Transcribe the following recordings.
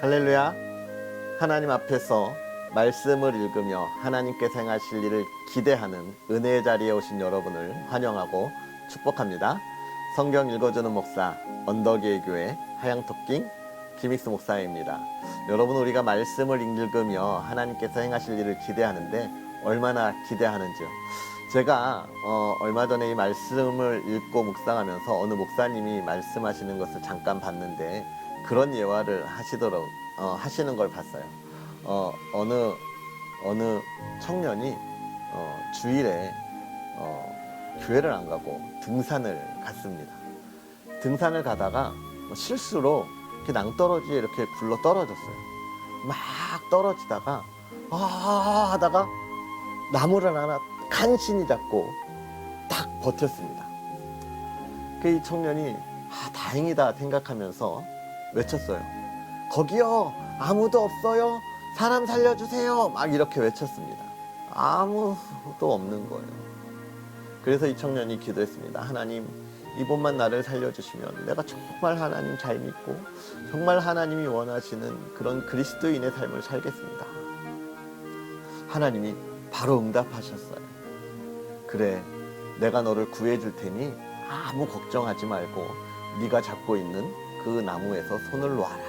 할렐루야. 하나님 앞에서 말씀을 읽으며 하나님께서 행하실 일을 기대하는 은혜의 자리에 오신 여러분을 환영하고 축복합니다. 성경 읽어주는 목사 언덕의 교회 하양토킹 김익수 목사입니다. 여러분, 우리가 말씀을 읽으며 하나님께서 행하실 일을 기대하는데 얼마나 기대하는지요. 제가 얼마 전에 이 말씀을 읽고 묵상하면서 어느 목사님이 말씀하시는 것을 잠깐 봤는데 그런 예화를 하시는 걸 봤어요. 어느 청년이 주일에 교회를 안 가고 등산을 갔습니다. 등산을 가다가 실수로 이렇게 낭떠러지에 이렇게 굴러 떨어졌어요. 막 떨어지다가 하다가 나무를 하나 간신히 잡고 딱 버텼습니다. 이 청년이 다행이다 생각하면서 외쳤어요. 거기요, 아무도 없어요. 사람 살려주세요. 막 이렇게 외쳤습니다. 아무도 없는 거예요. 그래서 이 청년이 기도했습니다. 하나님, 이번만 나를 살려주시면 내가 정말 하나님 잘 믿고 정말 하나님이 원하시는 그런 그리스도인의 삶을 살겠습니다. 하나님이 바로 응답하셨어요. 그래, 내가 너를 구해줄 테니 아무 걱정하지 말고 네가 잡고 있는 그 나무에서 손을 놓아라.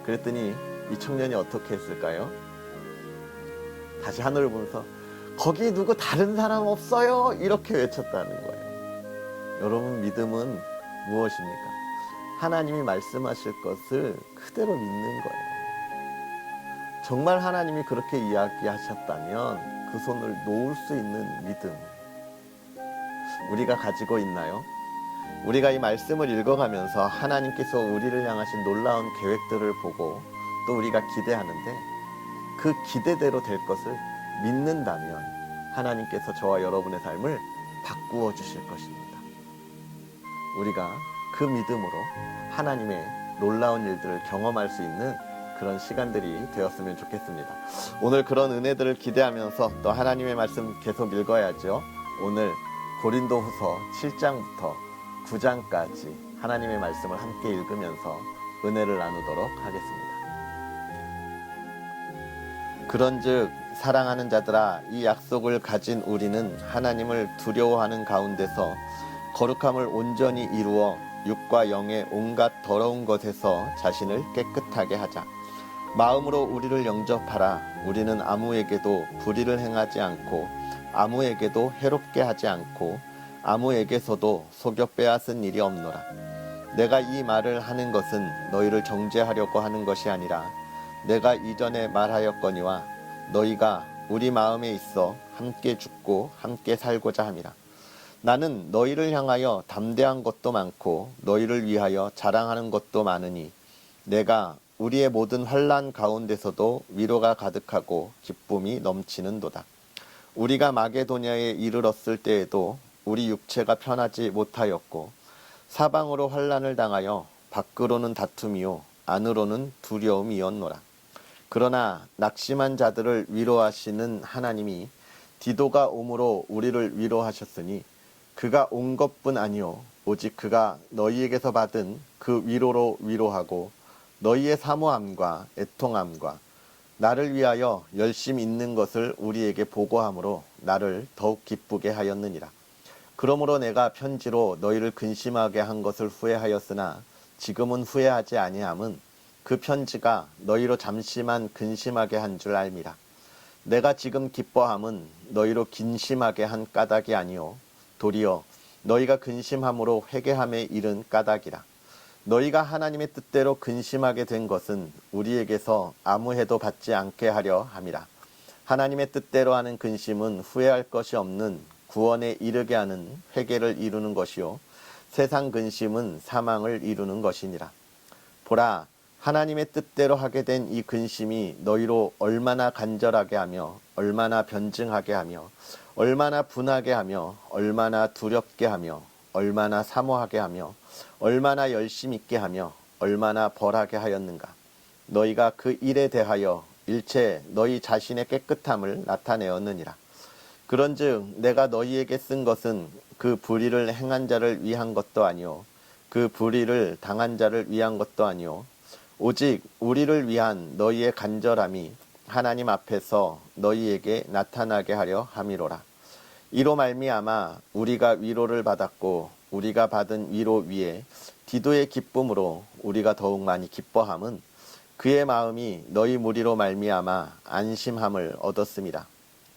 그랬더니 이 청년이 어떻게 했을까요? 다시 하늘을 보면서 거기 누구 다른 사람 없어요? 이렇게 외쳤다는 거예요. 여러분, 믿음은 무엇입니까? 하나님이 말씀하실 것을 그대로 믿는 거예요. 정말 하나님이 그렇게 이야기하셨다면 그 손을 놓을 수 있는 믿음 우리가 가지고 있나요? 우리가 이 말씀을 읽어가면서 하나님께서 우리를 향하신 놀라운 계획들을 보고 또 우리가 기대하는데 그 기대대로 될 것을 믿는다면 하나님께서 저와 여러분의 삶을 바꾸어 주실 것입니다. 우리가 그 믿음으로 하나님의 놀라운 일들을 경험할 수 있는 그런 시간들이 되었으면 좋겠습니다. 오늘 그런 은혜들을 기대하면서 또 하나님의 말씀 계속 읽어야죠. 오늘 고린도후서 7장부터 9장까지 하나님의 말씀을 함께 읽으면서 은혜를 나누도록 하겠습니다. 그런즉 사랑하는 자들아, 이 약속을 가진 우리는 하나님을 두려워하는 가운데서 거룩함을 온전히 이루어 육과 영의 온갖 더러운 것에서 자신을 깨끗하게 하자. 마음으로 우리를 영접하라. 우리는 아무에게도 불의를 행하지 않고 아무에게도 해롭게 하지 않고 아무에게서도 속여 빼앗은 일이 없노라. 내가 이 말을 하는 것은 너희를 정죄하려고 하는 것이 아니라 내가 이전에 말하였거니와 너희가 우리 마음에 있어 함께 죽고 함께 살고자 함이라. 나는 너희를 향하여 담대한 것도 많고 너희를 위하여 자랑하는 것도 많으니 내가 우리의 모든 환난 가운데서도 위로가 가득하고 기쁨이 넘치는도다. 우리가 마게도냐에 이르렀을 때에도 우리 육체가 편하지 못하였고 사방으로 환난을 당하여 밖으로는 다툼이요 안으로는 두려움이었노라. 그러나 낙심한 자들을 위로하시는 하나님이 디도가 오므로 우리를 위로하셨으니 그가 온 것뿐 아니요 오직 그가 너희에게서 받은 그 위로로 위로하고 너희의 사모함과 애통함과 나를 위하여 열심 있는 것을 우리에게 보고함으로 나를 더욱 기쁘게 하였느니라. 그러므로 내가 편지로 너희를 근심하게 한 것을 후회하였으나 지금은 후회하지 아니함은 그 편지가 너희로 잠시만 근심하게 한 줄 알미라. 내가 지금 기뻐함은 너희로 근심하게 한 까닭이 아니요 도리어 너희가 근심함으로 회개함에 이른 까닭이라. 너희가 하나님의 뜻대로 근심하게 된 것은 우리에게서 아무 해도 받지 않게 하려 함이라. 하나님의 뜻대로 하는 근심은 후회할 것이 없는 구원에 이르게 하는 회개를 이루는 것이요 세상 근심은 사망을 이루는 것이니라. 보라, 하나님의 뜻대로 하게 된 이 근심이 너희로 얼마나 간절하게 하며 얼마나 변증하게 하며 얼마나 분하게 하며 얼마나 두렵게 하며 얼마나 사모하게 하며 얼마나 열심 있게 하며 얼마나 벌하게 하였는가. 너희가 그 일에 대하여 일체 너희 자신의 깨끗함을 나타내었느니라. 그런즉 내가 너희에게 쓴 것은 그 불의를 행한 자를 위한 것도 아니요 그 불의를 당한 자를 위한 것도 아니요 오직 우리를 위한 너희의 간절함이 하나님 앞에서 너희에게 나타나게 하려 함이로라. 이로 말미암아 우리가 위로를 받았고 우리가 받은 위로 위에 디도의 기쁨으로 우리가 더욱 많이 기뻐함은 그의 마음이 너희 무리로 말미암아 안심함을 얻었습니다.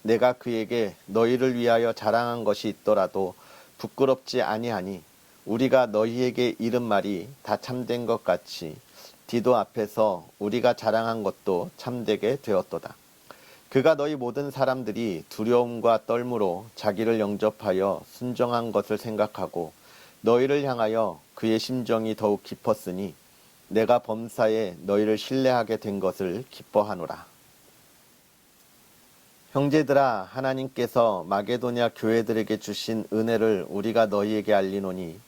내가 그에게 너희를 위하여 자랑한 것이 있더라도 부끄럽지 아니하니 우리가 너희에게 이른 말이 다 참된 것 같이 디도 앞에서 우리가 자랑한 것도 참되게 되었도다. 그가 너희 모든 사람들이 두려움과 떨므로 자기를 영접하여 순종한 것을 생각하고 너희를 향하여 그의 심정이 더욱 깊었으니 내가 범사에 너희를 신뢰하게 된 것을 기뻐하노라. 형제들아, 하나님께서 마게도냐 교회들에게 주신 은혜를 우리가 너희에게 알리노니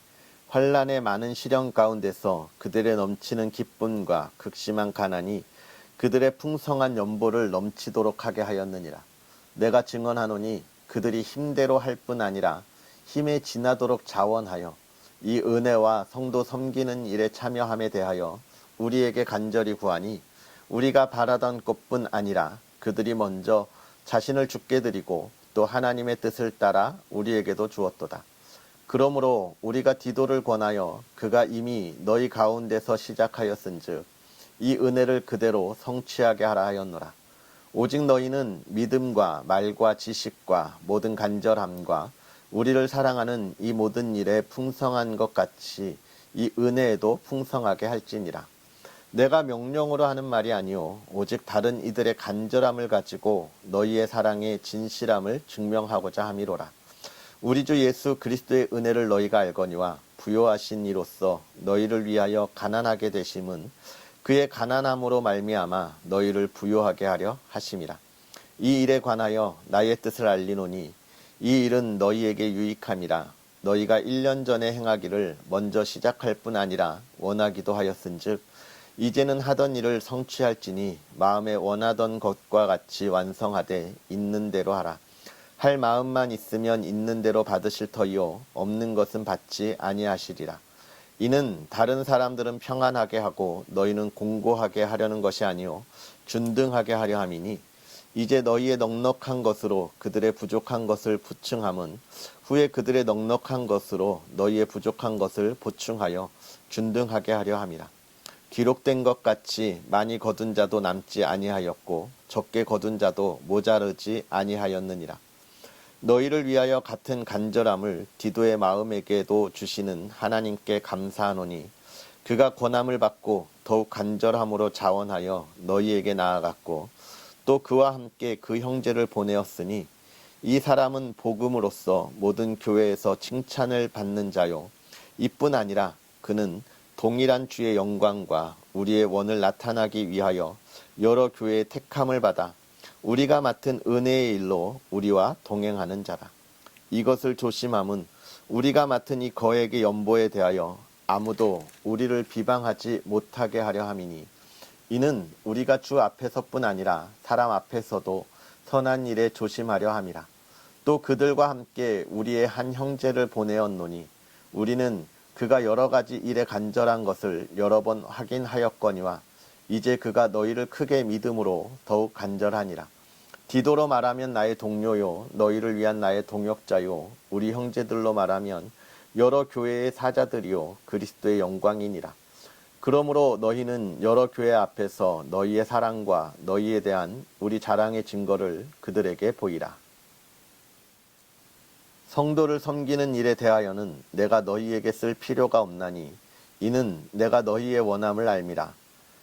환난의 많은 시련 가운데서 그들의 넘치는 기쁨과 극심한 가난이 그들의 풍성한 연보를 넘치도록 하게 하였느니라. 내가 증언하노니 그들이 힘대로 할 뿐 아니라 힘에 지나도록 자원하여 이 은혜와 성도 섬기는 일에 참여함에 대하여 우리에게 간절히 구하니 우리가 바라던 것뿐 아니라 그들이 먼저 자신을 죽게 드리고 또 하나님의 뜻을 따라 우리에게도 주었도다. 그러므로 우리가 디도를 권하여 그가 이미 너희 가운데서 시작하였은즉 이 은혜를 그대로 성취하게 하라 하였노라. 오직 너희는 믿음과 말과 지식과 모든 간절함과 우리를 사랑하는 이 모든 일에 풍성한 것 같이 이 은혜에도 풍성하게 할지니라. 내가 명령으로 하는 말이 아니요 오직 다른 이들의 간절함을 가지고 너희의 사랑의 진실함을 증명하고자 함이로라. 우리 주 예수 그리스도의 은혜를 너희가 알거니와 부요하신 이로써 너희를 위하여 가난하게 되심은 그의 가난함으로 말미암아 너희를 부요하게 하려 하심이라. 이 일에 관하여 나의 뜻을 알리노니 이 일은 너희에게 유익함이라. 너희가 1년 전에 행하기를 먼저 시작할 뿐 아니라 원하기도 하였은즉 이제는 하던 일을 성취할지니 마음에 원하던 것과 같이 완성하되 있는 대로 하라. 할 마음만 있으면 있는 대로 받으실 터이요 없는 것은 받지 아니하시리라. 이는 다른 사람들은 평안하게 하고 너희는 공고하게 하려는 것이 아니요 균등하게 하려 함이니 이제 너희의 넉넉한 것으로 그들의 부족한 것을 부충함은 후에 그들의 넉넉한 것으로 너희의 부족한 것을 보충하여 균등하게 하려 함이라. 기록된 것 같이 많이 거둔 자도 남지 아니하였고 적게 거둔 자도 모자르지 아니하였느니라. 너희를 위하여 같은 간절함을 디도의 마음에게도 주시는 하나님께 감사하노니 그가 권함을 받고 더욱 간절함으로 자원하여 너희에게 나아갔고 또 그와 함께 그 형제를 보내었으니 이 사람은 복음으로써 모든 교회에서 칭찬을 받는 자요 이뿐 아니라 그는 동일한 주의 영광과 우리의 원을 나타나기 위하여 여러 교회의 택함을 받아 우리가 맡은 은혜의 일로 우리와 동행하는 자라. 이것을 조심함은 우리가 맡은 이 거액의 연보에 대하여 아무도 우리를 비방하지 못하게 하려 함이니 이는 우리가 주 앞에서뿐 아니라 사람 앞에서도 선한 일에 조심하려 함이라. 또 그들과 함께 우리의 한 형제를 보내었노니 우리는 그가 여러 가지 일에 간절한 것을 여러 번 확인하였거니와 이제 그가 너희를 크게 믿음으로 더욱 간절하니라. 디도로 말하면 나의 동료요 너희를 위한 나의 동역자요 우리 형제들로 말하면 여러 교회의 사자들이요 그리스도의 영광이니라. 그러므로 너희는 여러 교회 앞에서 너희의 사랑과 너희에 대한 우리 자랑의 증거를 그들에게 보이라. 성도를 섬기는 일에 대하여는 내가 너희에게 쓸 필요가 없나니 이는 내가 너희의 원함을 알미라.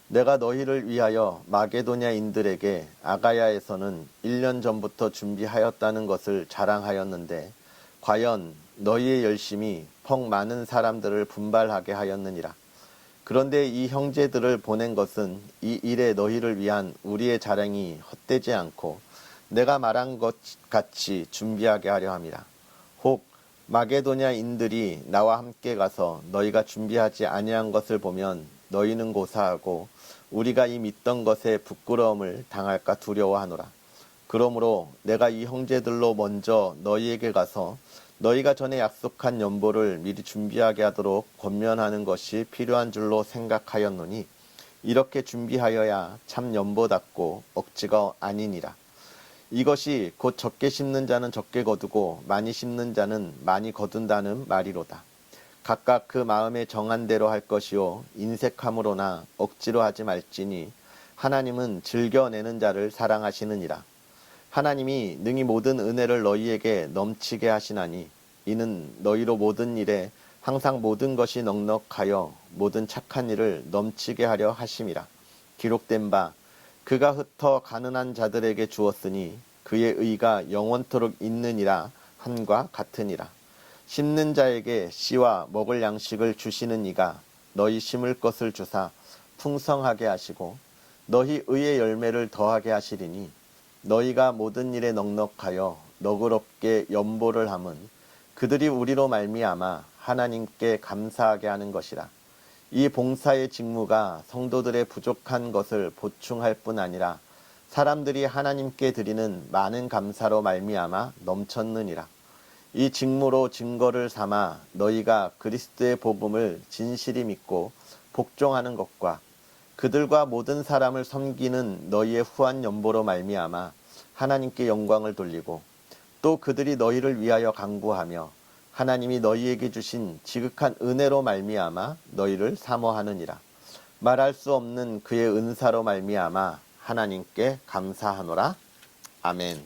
내가 너희를 위하여 마게도냐인들에게 아가야에서는 1년 전부터 준비하였다는 것을 자랑하였는데 과연 너희의 열심이 퍽 많은 사람들을 분발하게 하였느니라. 그런데 이 형제들을 보낸 것은 이 일에 너희를 위한 우리의 자랑이 헛되지 않고 내가 말한 것 같이 준비하게 하려 함이라. 혹 마게도냐인들이 나와 함께 가서 너희가 준비하지 아니한 것을 보면 너희는 고사하고 우리가 이 믿던 것에 부끄러움을 당할까 두려워하노라. 그러므로 내가 이 형제들로 먼저 너희에게 가서 너희가 전에 약속한 연보를 미리 준비하게 하도록 권면하는 것이 필요한 줄로 생각하였노니 이렇게 준비하여야 참 연보답고 억지가 아니니라. 이것이 곧 적게 심는 자는 적게 거두고 많이 심는 자는 많이 거둔다는 말이로다. 각각 그 마음에 정한 대로 할 것이요 인색함으로나 억지로 하지 말지니 하나님은 즐겨내는 자를 사랑하시느니라. 하나님이 능히 모든 은혜를 너희에게 넘치게 하시나니 이는 너희로 모든 일에 항상 모든 것이 넉넉하여 모든 착한 일을 넘치게 하려 하심이라. 기록된 바 그가 흩어 가난한 자들에게 주었으니 그의 의가 영원토록 있느니라 한과 같으니라. 심는 자에게 씨와 먹을 양식을 주시는 이가 너희 심을 것을 주사 풍성하게 하시고 너희 의의 열매를 더하게 하시리니 너희가 모든 일에 넉넉하여 너그럽게 연보를 함은 그들이 우리로 말미암아 하나님께 감사하게 하는 것이라. 이 봉사의 직무가 성도들의 부족한 것을 보충할 뿐 아니라 사람들이 하나님께 드리는 많은 감사로 말미암아 넘쳤느니라. 이 직무로 증거를 삼아 너희가 그리스도의 복음을 진실히 믿고 복종하는 것과 그들과 모든 사람을 섬기는 너희의 후한 연보로 말미암아 하나님께 영광을 돌리고 또 그들이 너희를 위하여 간구하며 하나님이 너희에게 주신 지극한 은혜로 말미암아 너희를 사모하느니라. 말할 수 없는 그의 은사로 말미암아 하나님께 감사하노라. 아멘.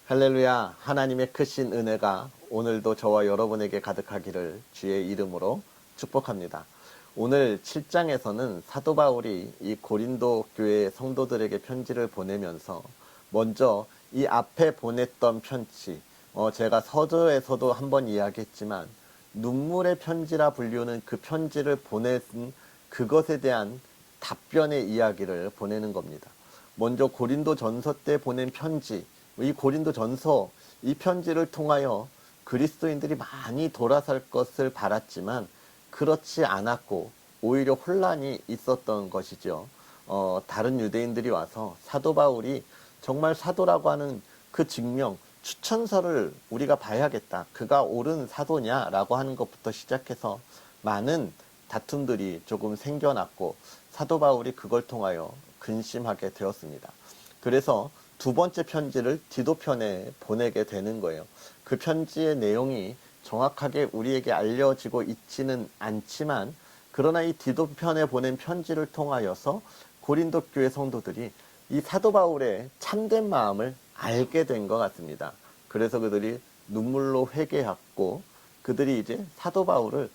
할렐루야. 하나님의 크신 은혜가 오늘도 저와 여러분에게 가득하기를 주의 이름으로 축복합니다. 오늘 7장에서는 사도 바울이 이 고린도 교회 성도들에게 편지를 보내면서 먼저 이 앞에 보냈던 편지, 제가 서두에서도 한번 이야기했지만 눈물의 편지라 불리우는 그 편지를 보낸 그것에 대한 답변의 이야기를 보내는 겁니다. 먼저 고린도 전서 때 보낸 편지, 이 고린도 전서, 이 편지를 통하여 그리스도인들이 많이 돌아설 것을 바랐지만 그렇지 않았고 오히려 혼란이 있었던 것이죠. 다른 유대인들이 와서 사도 바울이 정말 사도라고 하는 그 증명, 추천서를 우리가 봐야겠다. 그가 옳은 사도냐라고 하는 것부터 시작해서 많은 다툼들이 조금 생겨났고 사도 바울이 그걸 통하여 근심하게 되었습니다. 그래서 두 번째 편지를 디도편에 보내게 되는 거예요. 그 편지의 내용이 정확하게 우리에게 알려지고 있지는 않지만 그러나 이 디도편에 보낸 편지를 통하여서 고린도 교회 성도들이 이 사도 바울의 참된 마음을 알게 된 것 같습니다. 그래서 그들이 눈물로 회개했고 그들이 이제 사도 바울을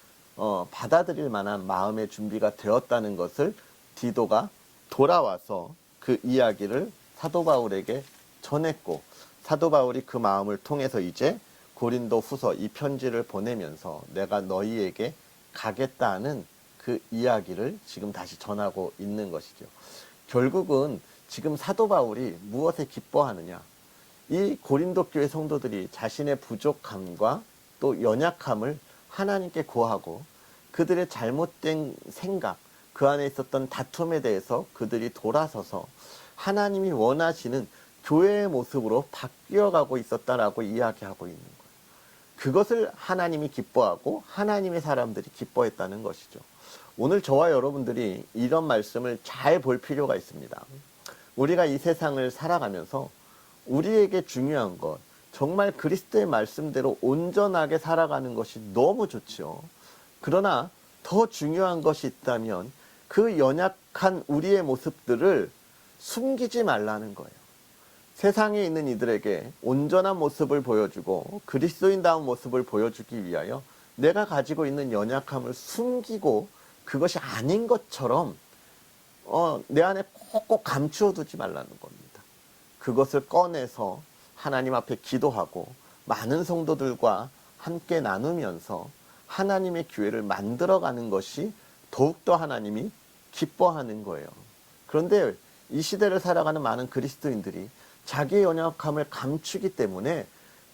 받아들일 만한 마음의 준비가 되었다는 것을 디도가 돌아와서 그 이야기를 사도 바울에게 전했고 사도 바울이 그 마음을 통해서 이제 고린도 후서 이 편지를 보내면서 내가 너희에게 가겠다는 그 이야기를 지금 다시 전하고 있는 것이죠. 결국은 지금 사도 바울이 무엇에 기뻐하느냐? 이 고린도 교회 성도들이 자신의 부족함과 또 연약함을 하나님께 고하고 그들의 잘못된 생각, 그 안에 있었던 다툼에 대해서 그들이 돌아서서 하나님이 원하시는 교회의 모습으로 바뀌어가고 있었다라고 이야기하고 있는 거예요. 그것을 하나님이 기뻐하고 하나님의 사람들이 기뻐했다는 것이죠. 오늘 저와 여러분들이 이런 말씀을 잘 볼 필요가 있습니다. 우리가 이 세상을 살아가면서 우리에게 중요한 것, 정말 그리스도의 말씀대로 온전하게 살아가는 것이 너무 좋죠. 그러나 더 중요한 것이 있다면 그 연약한 우리의 모습들을 숨기지 말라는 거예요. 세상에 있는 이들에게 온전한 모습을 보여주고 그리스도인다운 모습을 보여주기 위하여 내가 가지고 있는 연약함을 숨기고 그것이 아닌 것처럼 내 안에 꼭꼭 감추어 두지 말라는 겁니다. 그것을 꺼내서 하나님 앞에 기도하고 많은 성도들과 함께 나누면서 하나님의 교회를 만들어가는 것이 더욱더 하나님이 기뻐하는 거예요. 그런데 이 시대를 살아가는 많은 그리스도인들이 자기의 연약함을 감추기 때문에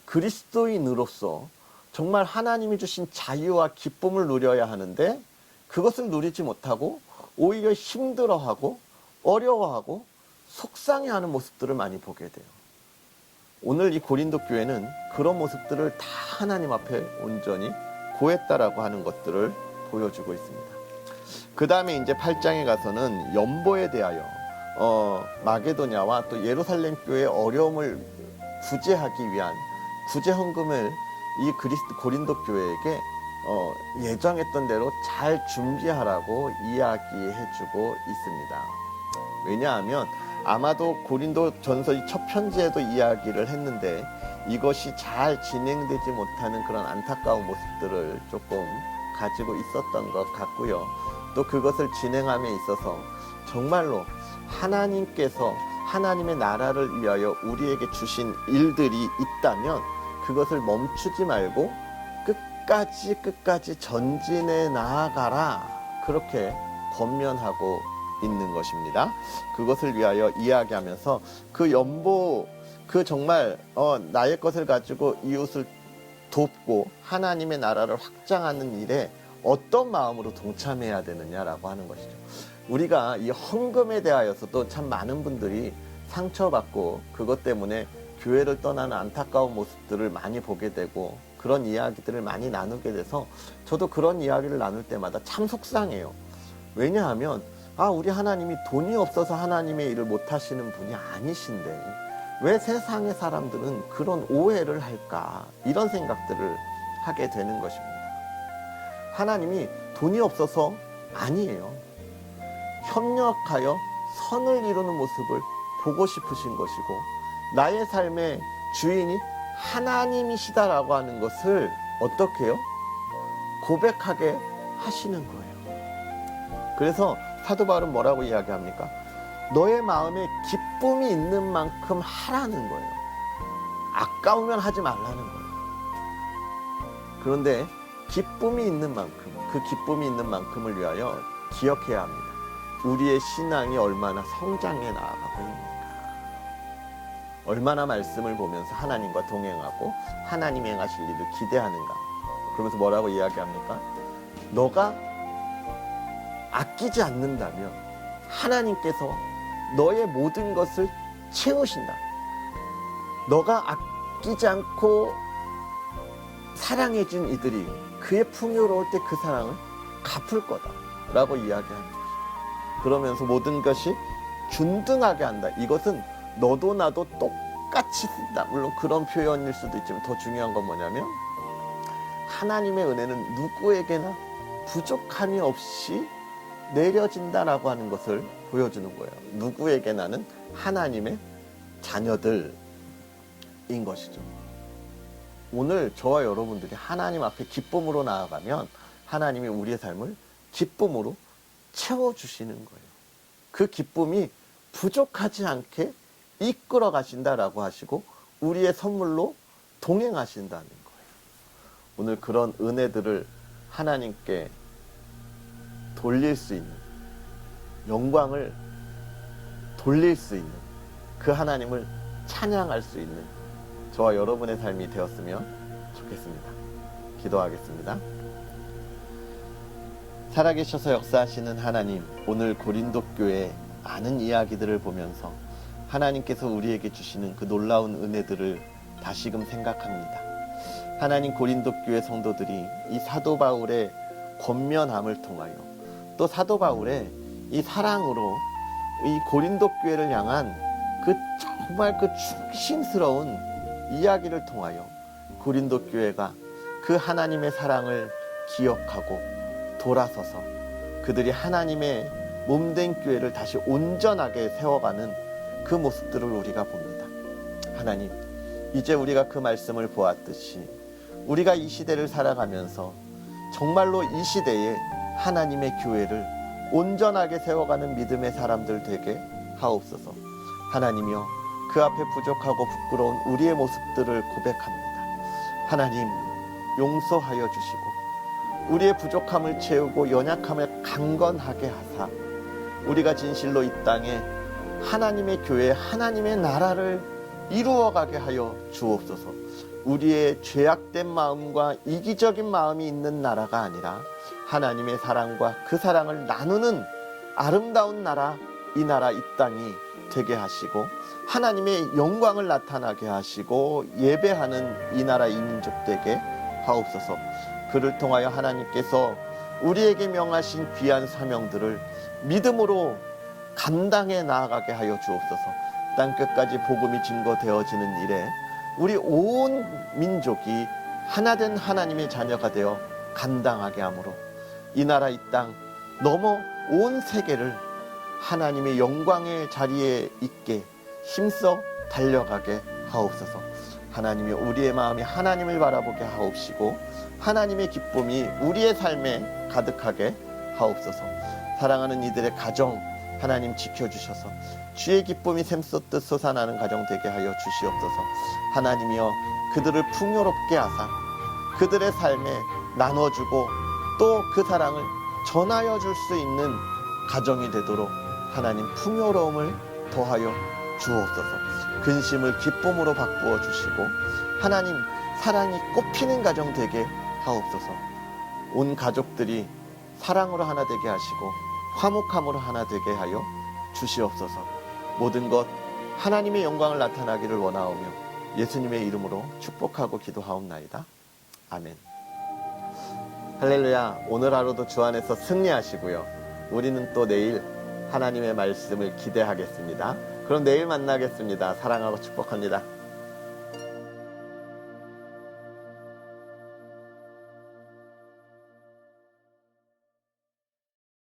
그리스도인으로서 정말 하나님이 주신 자유와 기쁨을 누려야 하는데 그것을 누리지 못하고 오히려 힘들어하고 어려워하고 속상해하는 모습들을 많이 보게 돼요. 오늘 이 고린도 교회는 그런 모습들을 다 하나님 앞에 온전히 고했다라고 하는 것들을 보여주고 있습니다. 그 다음에 이제 8장에 가서는 연보에 대하여 마게도냐와 또 예루살렘 교회의 어려움을 구제하기 위한 구제 헌금을 이 고린도 교회에게 예정했던 대로 잘 준비하라고 이야기해주고 있습니다. 왜냐하면 아마도 고린도 전서 첫 편지에도 이야기를 했는데 이것이 잘 진행되지 못하는 그런 안타까운 모습들을 조금 가지고 있었던 것 같고요. 또 그것을 진행함에 있어서 정말로 하나님께서 하나님의 나라를 위하여 우리에게 주신 일들이 있다면 그것을 멈추지 말고 끝까지 전진해 나아가라, 그렇게 권면하고 있는 것입니다. 그것을 위하여 이야기하면서 그 연보, 그 정말 나의 것을 가지고 이웃을 돕고 하나님의 나라를 확장하는 일에 어떤 마음으로 동참해야 되느냐라고 하는 것이죠. 우리가 이 헌금에 대하여서도 참 많은 분들이 상처받고 그것 때문에 교회를 떠나는 안타까운 모습들을 많이 보게 되고 그런 이야기들을 많이 나누게 돼서 저도 그런 이야기를 나눌 때마다 참 속상해요. 왜냐하면 우리 하나님이 돈이 없어서 하나님의 일을 못 하시는 분이 아니신데 왜 세상의 사람들은 그런 오해를 할까? 이런 생각들을 하게 되는 것입니다. 하나님이 돈이 없어서 아니에요. 협력하여 선을 이루는 모습을 보고 싶으신 것이고, 나의 삶의 주인이 하나님이시다라고 하는 것을 어떻게 해요? 고백하게 하시는 거예요. 그래서 사도 바울은 뭐라고 이야기합니까? 너의 마음에 기쁨이 있는 만큼 하라는 거예요. 아까우면 하지 말라는 거예요. 그런데 기쁨이 있는 만큼, 그 기쁨이 있는 만큼을 위하여 기억해야 합니다. 우리의 신앙이 얼마나 성장해 나아가고 있는가. 얼마나 말씀을 보면서 하나님과 동행하고 하나님 행하실 일을 기대하는가. 그러면서 뭐라고 이야기합니까? 너가 아끼지 않는다면 하나님께서 너의 모든 것을 채우신다. 너가 아끼지 않고 사랑해준 이들이 그의 풍요로울 때 그 사랑을 갚을 거다 라고 이야기하는 것이죠. 그러면서 모든 것이 균등하게 한다. 이것은 너도 나도 똑같이 쓴다. 물론 그런 표현일 수도 있지만 더 중요한 건 뭐냐면, 하나님의 은혜는 누구에게나 부족함이 없이 내려진다라고 하는 것을 보여주는 거예요. 누구에게나는 하나님의 자녀들인 것이죠. 오늘 저와 여러분들이 하나님 앞에 기쁨으로 나아가면 하나님이 우리의 삶을 기쁨으로 채워주시는 거예요. 그 기쁨이 부족하지 않게 이끌어 가신다라고 하시고 우리의 선물로 동행하신다는 거예요. 오늘 그런 은혜들을 하나님께 돌릴 수 있는, 영광을 돌릴 수 있는, 그 하나님을 찬양할 수 있는 저와 여러분의 삶이 되었으면 좋겠습니다. 기도하겠습니다. 살아계셔서 역사하시는 하나님, 오늘 고린도 교회의 많은 이야기들을 보면서 하나님께서 우리에게 주시는 그 놀라운 은혜들을 다시금 생각합니다. 하나님, 고린도 교회 성도들이 이 사도 바울의 권면함을 통하여 또 사도 바울의 이 사랑으로 이 고린도 교회를 향한 그 정말 그 충신스러운 이야기를 통하여 고린도 교회가 그 하나님의 사랑을 기억하고 돌아서서 그들이 하나님의 몸된 교회를 다시 온전하게 세워가는 그 모습들을 우리가 봅니다. 하나님, 이제 우리가 그 말씀을 보았듯이 우리가 이 시대를 살아가면서 정말로 이 시대에 하나님의 교회를 온전하게 세워가는 믿음의 사람들 되게 하옵소서. 하나님이여, 그 앞에 부족하고 부끄러운 우리의 모습들을 고백합니다. 하나님, 용서하여 주시고 우리의 부족함을 채우고 연약함을 강건하게 하사 우리가 진실로 이 땅에 하나님의 교회, 하나님의 나라를 이루어가게 하여 주옵소서. 우리의 죄악된 마음과 이기적인 마음이 있는 나라가 아니라 하나님의 사랑과 그 사랑을 나누는 아름다운 나라, 이 나라, 이 땅이 되게 하시고 하나님의 영광을 나타나게 하시고 예배하는 이 나라, 이 민족 되게 하옵소서. 그를 통하여 하나님께서 우리에게 명하신 귀한 사명들을 믿음으로 감당해 나아가게 하여 주옵소서. 땅끝까지 복음이 증거되어지는 일에 우리 온 민족이 하나된 하나님의 자녀가 되어 감당하게 하므로 이 나라, 이 땅 넘어 온 세계를 하나님의 영광의 자리에 있게 힘써 달려가게 하옵소서. 하나님이 우리의 마음이 하나님을 바라보게 하옵시고 하나님의 기쁨이 우리의 삶에 가득하게 하옵소서. 사랑하는 이들의 가정 하나님 지켜주셔서 주의 기쁨이 샘솟듯 솟아나는 가정 되게 하여 주시옵소서. 하나님이여, 그들을 풍요롭게 하사 그들의 삶에 나눠주고 또 그 사랑을 전하여 줄 수 있는 가정이 되도록 하나님 풍요로움을 더하여 주옵소서. 근심을 기쁨으로 바꾸어 주시고 하나님 사랑이 꽃피는 가정 되게 하옵소서. 온 가족들이 사랑으로 하나 되게 하시고 화목함으로 하나 되게 하여 주시옵소서. 모든 것 하나님의 영광을 나타나기를 원하오며 예수님의 이름으로 축복하고 기도하옵나이다. 아멘. 할렐루야. 오늘 하루도 주 안에서 승리하시고요. 우리는 또 내일 하나님의 말씀을 기대하겠습니다. 그럼 내일 만나겠습니다. 사랑하고 축복합니다.